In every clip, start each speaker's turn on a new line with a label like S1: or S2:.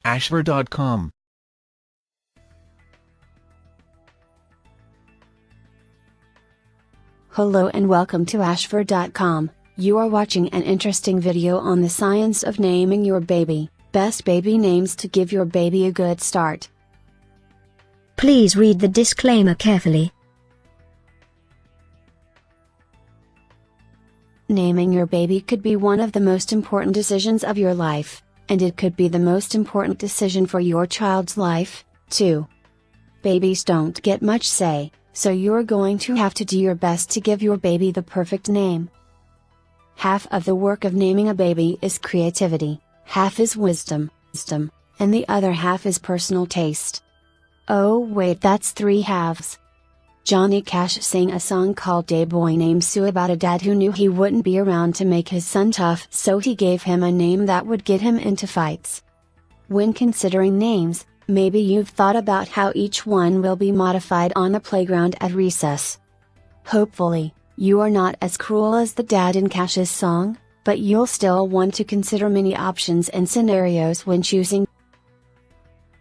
S1: Ashver.com.
S2: Hello and welcome to Ashver.com. You are watching an interesting video on the science of naming your baby, best baby names to give your baby a good start.
S3: Please read the disclaimer carefully.
S2: Naming your baby could be one of the most important decisions of your life, and it could be the most important decision for your child's life, too. Babies don't get much say, so you're going to have to do your best to give your baby the perfect name. Half of the work of naming a baby is creativity, half is wisdom, and the other half is personal taste. Oh wait, that's three halves. Johnny Cash sang a song called Day Boy Named Sue about a dad who knew he wouldn't be around to make his son tough, so he gave him a name that would get him into fights. When considering names, maybe you've thought about how each one will be modified on the playground at recess. Hopefully, you are not as cruel as the dad in Cash's song, but you'll still want to consider many options and scenarios when choosing.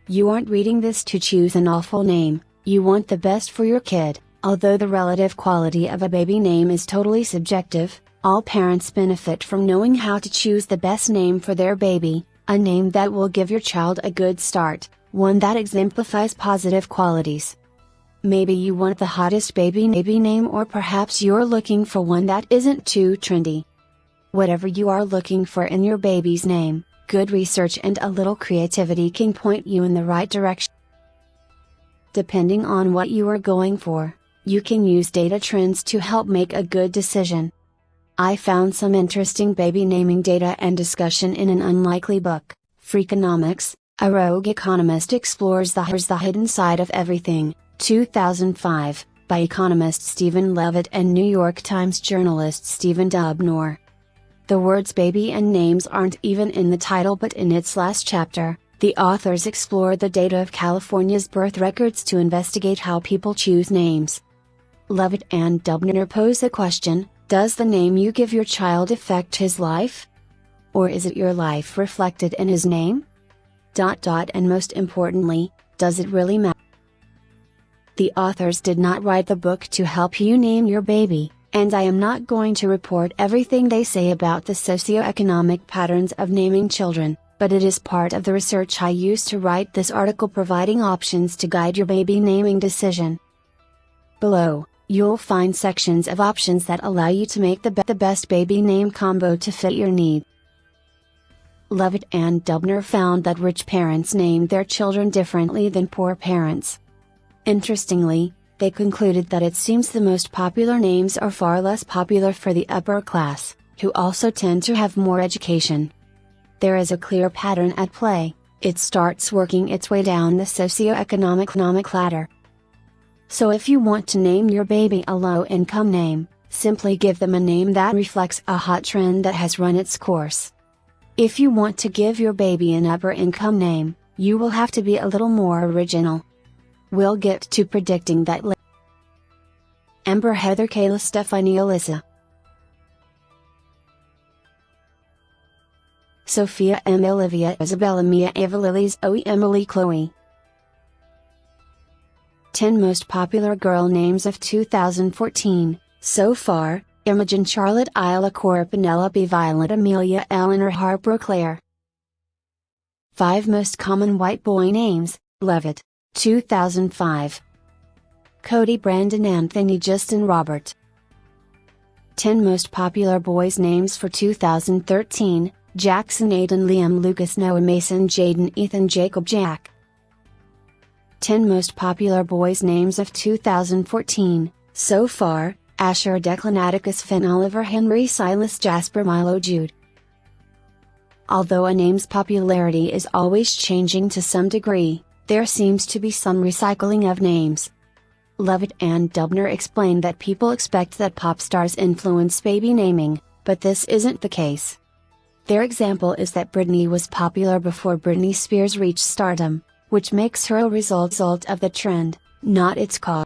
S2: You aren't reading this to choose an awful name. You want the best for your kid. Although the relative quality of a baby name is totally subjective, all parents benefit from knowing how to choose the best name for their baby, a name that will give your child a good start, one that exemplifies positive qualities. Maybe you want the hottest baby name, or perhaps you're looking for one that isn't too trendy. Whatever you are looking for in your baby's name, good research and a little creativity can point you in the right direction. Depending on what you are going for, you can use data trends to help make a good decision. I found some interesting baby naming data and discussion in an unlikely book, Freakonomics, A Rogue Economist Explores the Hidden Side of Everything, 2005, by economist Stephen Levitt and New York Times journalist Stephen Dubnor. The words baby and names aren't even in the title, but in its last chapter, the authors explore the data of California's birth records to investigate how people choose names. Levitt and Dubnor pose the question, does the name you give your child affect his life? Or is it your life reflected in his name? And most importantly, does it really matter? The authors did not write the book to help you name your baby, and I am not going to report everything they say about the socioeconomic patterns of naming children, but it is part of the research I used to write this article, providing options to guide your baby naming decision. Below, you'll find sections of options that allow you to make the best baby name combo to fit your need. Levitt and Dubnor found that rich parents named their children differently than poor parents. Interestingly, they concluded that it seems the most popular names are far less popular for the upper class, who also tend to have more education. There is a clear pattern at play. It starts working its way down the socioeconomic ladder. So if you want to name your baby a low-income name, simply give them a name that reflects a hot trend that has run its course. If you want to give your baby an upper-income name, you will have to be a little more original. We'll get to predicting that later. Amber, Heather, Kayla, Stephanie, Alyssa, Sophia, Emma, Olivia, Isabella, Mia, Ava, Lily, Zoe, Emily, Chloe. 10 most popular girl names of 2014, so far: Imogen, Charlotte, Isla, Cora, Penelope, Violet, Amelia, Eleanor, Harper, Claire. 5 most common white boy names: Levitt, 2005. Cody, Brandon, Anthony, Justin, Robert. 10 most popular boys names for 2013, Jackson, Aiden, Liam, Lucas, Noah, Mason, Jaden, Ethan, Jacob, Jack. 10 most popular boys names of 2014, so far: Asher, Declan, Atticus, Finn, Oliver, Henry, Silas, Jasper, Milo, Jude. Although a name's popularity is always changing to some degree, there seems to be some recycling of names. Levitt and Dubnor explain that people expect that pop stars influence baby naming, but this isn't the case. Their example is that Britney was popular before Britney Spears reached stardom, which makes her a result of the trend, not its cause.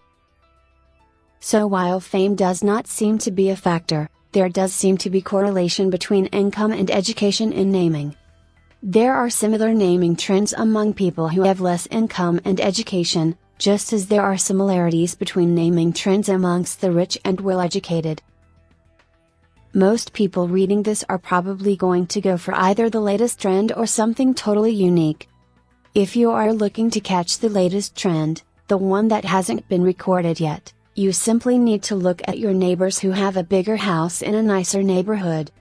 S2: So while fame does not seem to be a factor, there does seem to be correlation between income and education in naming. There are similar naming trends among people who have less income and education, just as there are similarities between naming trends amongst the rich and well-educated. Most people reading this are probably going to go for either the latest trend or something totally unique. If you are looking to catch the latest trend, the one that hasn't been recorded yet, you simply need to look at your neighbors who have a bigger house in a nicer neighborhood.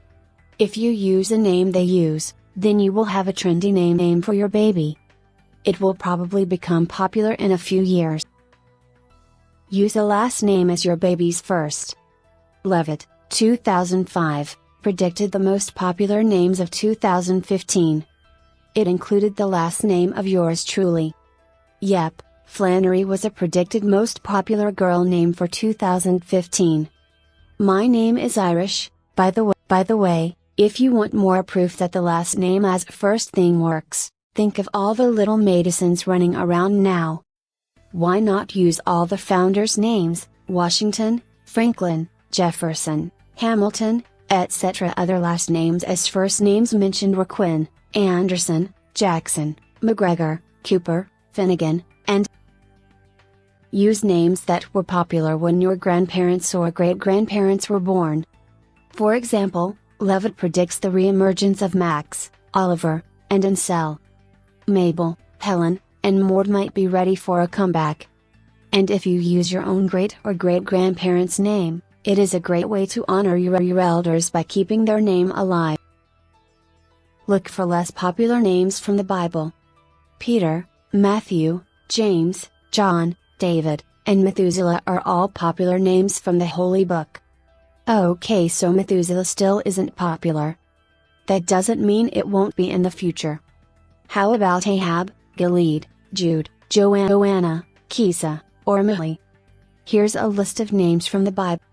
S2: If you use a name they use, then you will have a trendy name for your baby. It will probably become popular in a few years. Use a last name as your baby's first. Levitt, 2005, predicted the most popular names of 2015. It included the last name of yours truly. Yep, Flannery was a predicted most popular girl name for 2015. My name is Irish, by the way, if you want more proof that the last name as first thing works, think of all the little Madisons running around now. Why not use all the founders' names, Washington, Franklin, Jefferson, Hamilton, etc. Other last names as first names mentioned were Quinn, Anderson, Jackson, McGregor, Cooper, Finnegan, and use names that were popular when your grandparents or great-grandparents were born. For example, Levitt predicts the re-emergence of Max, Oliver, and Ansel. Mabel, Helen, and Maud might be ready for a comeback. And if you use your own great or great-grandparent's name, it is a great way to honor your elders by keeping their name alive. Look for less popular names from the Bible. Peter, Matthew, James, John, David, and Methuselah are all popular names from the Holy Book. Okay, so Methuselah still isn't popular. That doesn't mean it won't be in the future. How about Ahab, Gilead, Jude, Joanna, Kisa, or Millie? Here's a list of names from the Bible.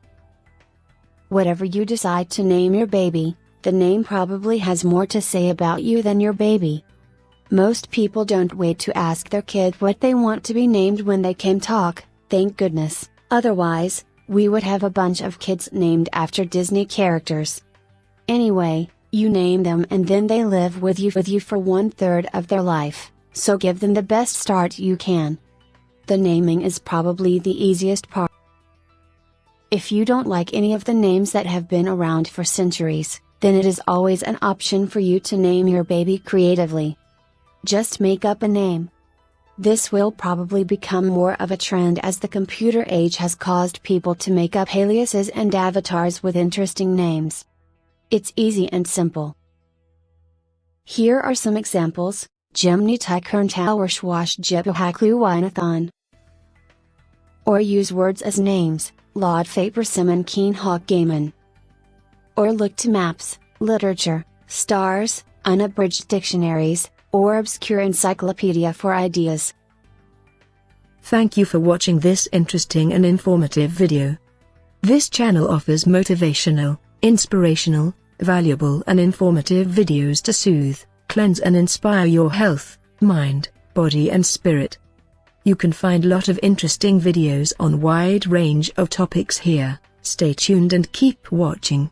S2: Whatever you decide to name your baby, the name probably has more to say about you than your baby. Most people don't wait to ask their kid what they want to be named when they can talk, thank goodness, otherwise, we would have a bunch of kids named after Disney characters. Anyway, you name them and then they live with you for 1/3 of their life, so give them the best start you can. The naming is probably the easiest part. If you don't like any of the names that have been around for centuries, then it is always an option for you to name your baby creatively. Just make up a name. This will probably become more of a trend as the computer age has caused people to make up aliases and avatars with interesting names. It's easy and simple. Here are some examples: Jimny Tykerntauer Schwash Jibuhaklu Winathon. Or use words as names, Laud Faper Simon Keen Hawk Gaiman. Or look to maps, literature, stars, unabridged dictionaries, or obscure encyclopedia for ideas.
S1: Thank you for watching this interesting and informative video. This channel offers motivational, inspirational, valuable and informative videos to soothe, cleanse and inspire your health, mind, body and spirit. You can find a lot of interesting videos on wide range of topics here. Stay tuned and keep watching.